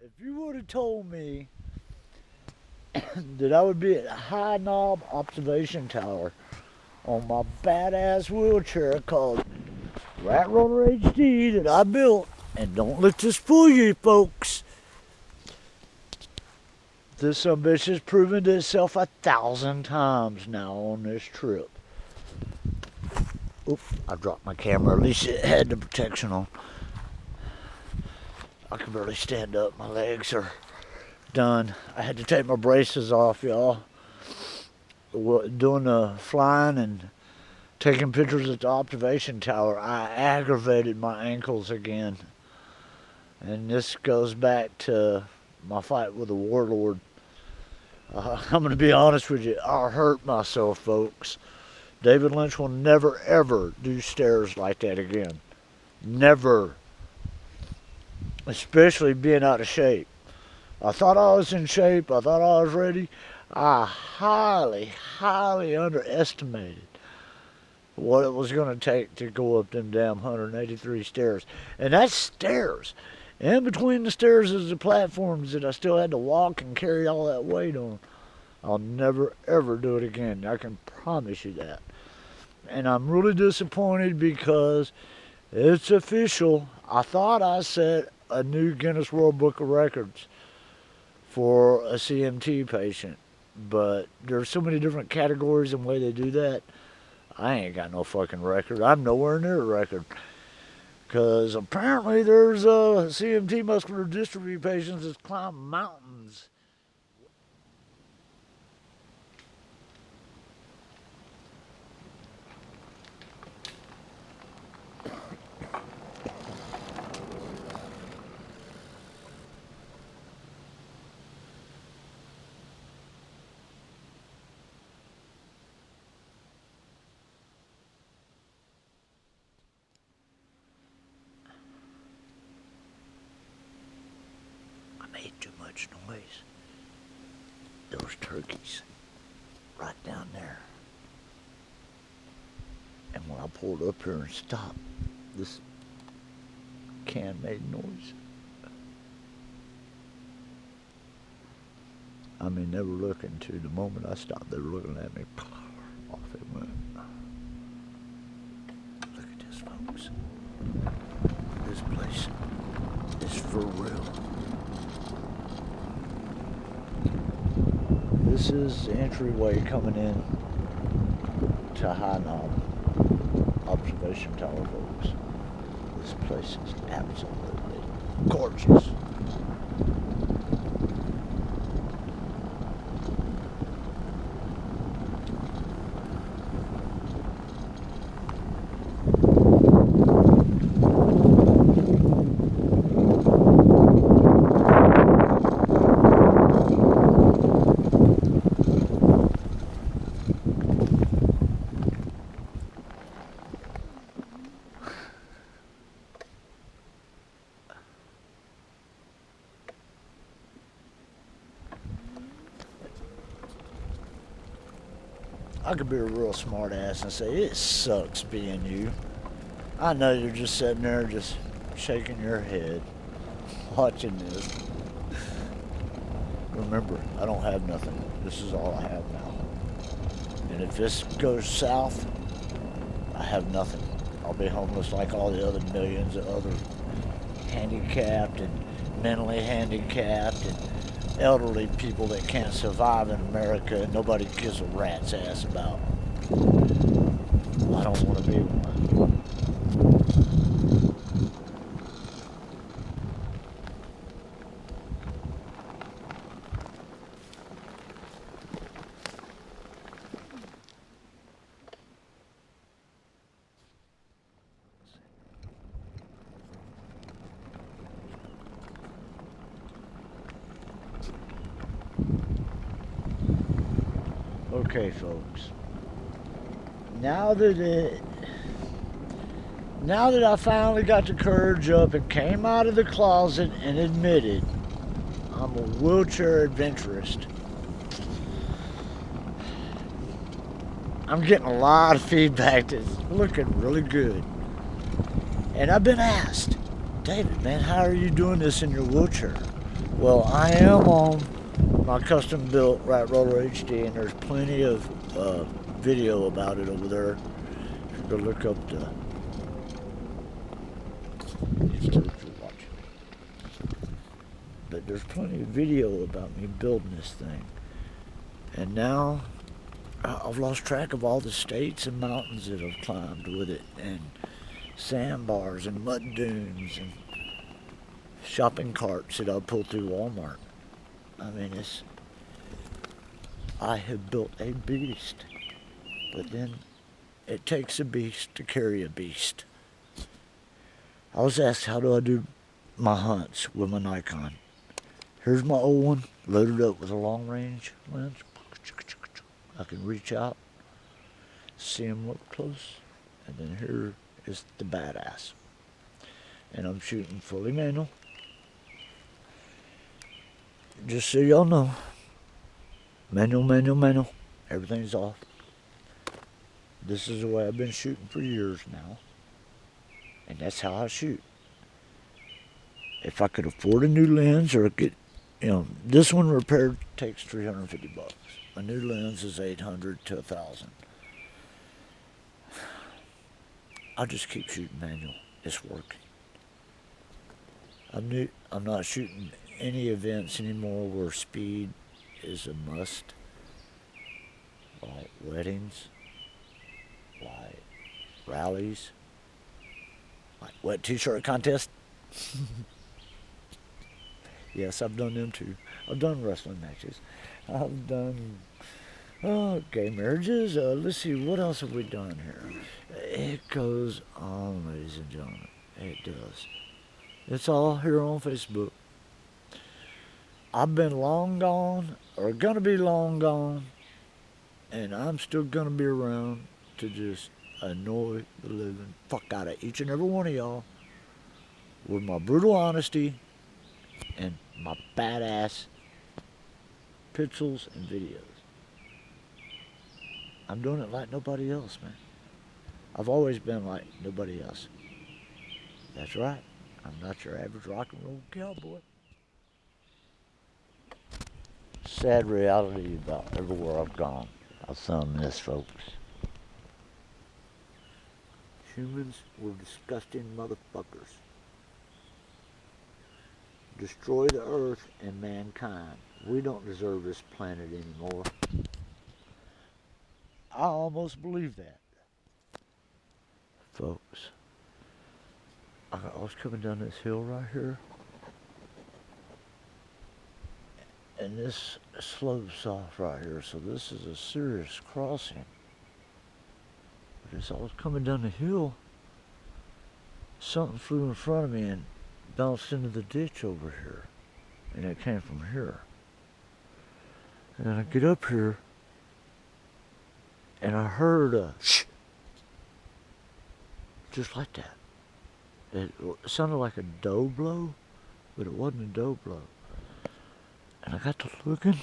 If you would have told me that I would be at a High Knob observation tower on my badass wheelchair called Rat Roller HD that I built, and don't let this fool you, folks. This bitch has proven itself 1,000 times now on this trip. Oop, I dropped my camera. At least it had the protection on. I can barely stand up. My legs are done. I had to take my braces off, y'all. Doing the flying and taking pictures at the observation tower, I aggravated my ankles again. And this goes back to my fight with the warlord. I'm going to be honest with you. I hurt myself, folks. David Lynch will never, ever do stairs like that again. Never. Especially being out of shape. I thought I was in shape. I thought I was ready. I highly, highly underestimated what it was going to take to go up them damn 183 stairs. And that's stairs. In between the stairs is the platforms that I still had to walk and carry all that weight on. I'll never, ever do it again. I can promise you that. And I'm really disappointed because it's official. I thought I set a new Guinness World Book of Records for a CMT patient. But there's so many different categories and way they do that. I ain't got no fucking record. I'm nowhere near a record. Because apparently there's CMT muscular dystrophy patients that climb mountains. Made too much noise. Those turkeys right down there. And when I pulled up here and stopped, this can made noise. I mean, they were looking too. The moment I stopped, they were looking at me. Off it went. Look at this, folks. This place is for real. This is the entryway coming in to High Knob Observation Tower, folks. This place is absolutely gorgeous. I could be a real smart ass and say, it sucks being you. I know you're just sitting there just shaking your head, watching this. Remember, I don't have nothing. This is all I have now. And if this goes south, I have nothing. I'll be homeless like all the other millions of other handicapped and mentally handicapped and elderly people that can't survive in America and nobody gives a rat's ass about. I don't want to be one. Okay, folks. Now that I finally got the courage up and came out of the closet and admitted I'm a wheelchair adventurist, I'm getting a lot of feedback that's looking really good. And I've been asked, David, man, how are you doing this in your wheelchair? Well, I am on my custom built Rat Roller HD, and there's plenty of video about it over there. If you go look up the but there's plenty of video about me building this thing. And now I've lost track of all the states and mountains that I've climbed with it, and sandbars and mud dunes and shopping carts that I've pulled through Walmart. I mean, I have built a beast, but then it takes a beast to carry a beast. I was asked, how do I do my hunts with my Nikon? Here's my old one, loaded up with a long range lens. I can reach out, see them up close, and then here is the badass. And I'm shooting fully manual. Just so y'all know, manual, everything's off. This is the way I've been shooting for years now, and that's how I shoot. If I could afford a new lens, or get, this one repaired takes $350. A new lens is $800 to $1,000. I'll just keep shooting manual. It's working. I'm not shooting any events anymore where speed is a must, like weddings, like rallies, like wet t-shirt contest. Yes, I've done them too. I've done wrestling matches. I've done gay marriages. Let's see, what else have we done here? It goes on, ladies and gentlemen. It does. It's all here on Facebook. I've been long gone, or gonna be long gone, and I'm still gonna be around to just annoy the living fuck out of each and every one of y'all with my brutal honesty and my badass pixels and videos. I'm doing it like nobody else, man. I've always been like nobody else. That's right. I'm not your average rock and roll cowboy. Sad reality about everywhere I've gone. I've found this, folks. Humans were disgusting motherfuckers. Destroy the earth and mankind. We don't deserve this planet anymore. I almost believe that. Folks, I was coming down this hill right here, and this slopes off right here, so this is a serious crossing. But as I was coming down the hill, something flew in front of me and bounced into the ditch over here, and it came from here. And then I get up here, and I heard a shh, just like that. It sounded like a doe blow, but it wasn't a doe blow. And I got to looking.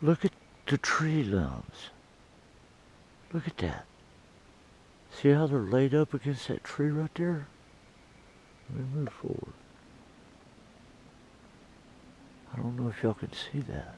Look at the tree limbs. Look at that. See how they're laid up against that tree right there? Let me move forward. I don't know if y'all can see that.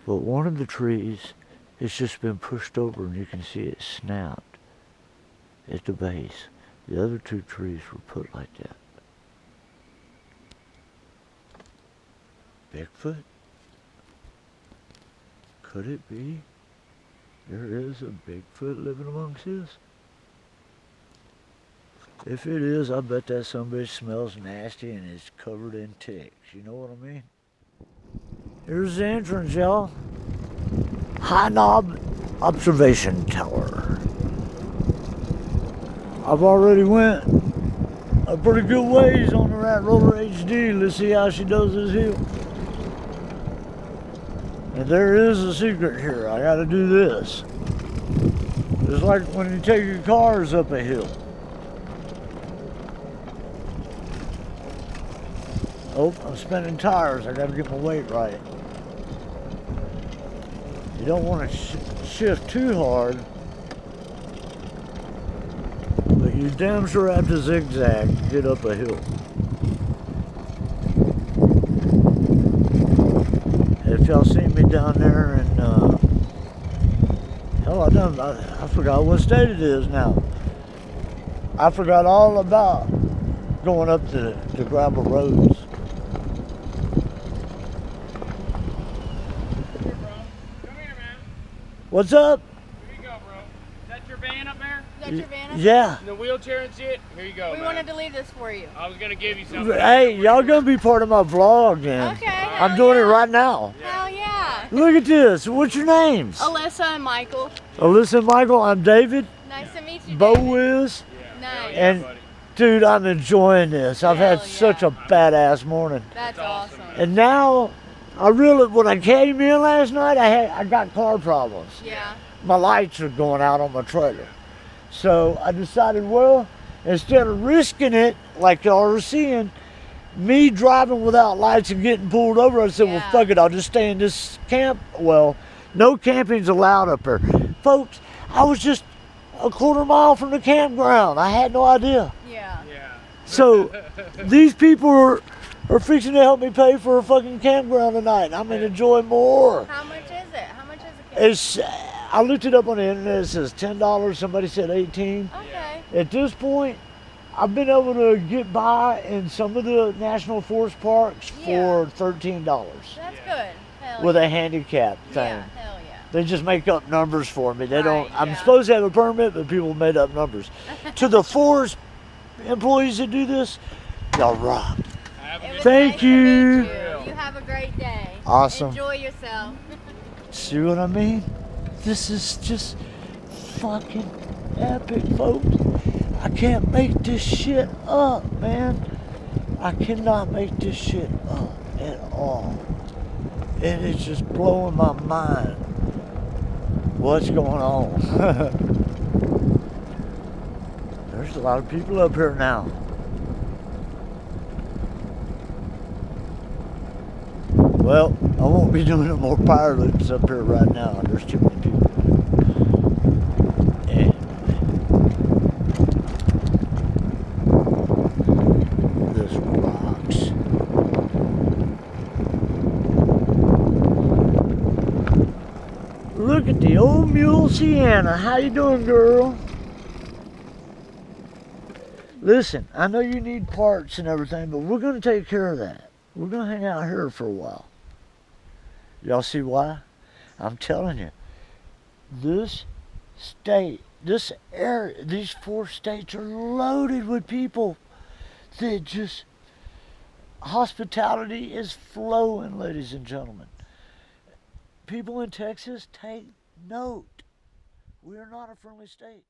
But one of the trees has just been pushed over, and you can see it snapped at the base. The other two trees were put like that. Bigfoot? Could it be? There is a Bigfoot living amongst us? If it is, I bet that sumbitch smells nasty and is covered in ticks. You know what I mean? Here's the entrance, y'all. High Knob Observation Tower. I've already went a pretty good ways on the Rat Roller HD. Let's see how she does this hill. And there is a secret here. I gotta do this. It's like when you take your cars up a hill. Oh, I'm spinning tires. I gotta get my weight right. You don't want to shift too hard, but you You damn sure have to zigzag to get up a hill. If y'all see me down there and hell, I forgot what state it is now. I forgot all about going up the gravel roads. Here, bro. Come here, man. What's up? Here you go, bro. Is that your van up there? Is that your van? Yeah. In the wheelchair and shit? Here you go, We man. wanted to leave this for you. I was gonna give you something. Hey, y'all gonna be part of my vlog then. Okay. I'm doing it right now. Hell yeah. Look at this. What's your names? Alyssa and Michael. Alyssa and Michael. I'm David. Nice to meet you. David. Bowwiz. Nice. And buddy. dude, I'm enjoying this. I've had Hell such yeah. a badass morning. That's awesome. And now, when I came in last night, I got car problems. Yeah. My lights are going out on my trailer. So I decided, well, instead of risking it, like y'all are seeing, me driving without lights and getting pulled over, I said, well, Yeah. fuck it, I'll just stay in this camp. Well, no camping's allowed up here. Folks, I was just a quarter mile from the campground. I had no idea. Yeah. Yeah. So these people are fixing to help me pay for a fucking campground tonight. I'm gonna enjoy more. How much is it? How much is a It's, I looked it up on the internet. It says $10. Somebody said 18. Okay. At this point, I've been able to get by in some of the national forest parks for $13 That's good. Hell with yeah. a handicap thing. Yeah. Hell yeah. They just make up numbers for me. They don't. Right, I'm yeah. supposed to have a permit, but people made up numbers. To the forest employees that do this, y'all rock. It was Thank nice to you. meet you. You have a great day. Awesome. Enjoy yourself. See what I mean? This is just fucking epic, folks. I can't make this shit up, man. I cannot make this shit up at all. It is just blowing my mind. What's going on? There's a lot of people up here now. Well, I won't be doing no more pilots up here right now. There's too many people. And this rocks. Look at the old mule Sienna. How you doing, girl? Listen, I know you need parts and everything, but we're going to take care of that. We're going to hang out here for a while. Y'all see why? I'm telling you, this state, this area, these 4 states are loaded with people that just, hospitality is flowing, ladies and gentlemen. People in Texas, take note. We are not a friendly state.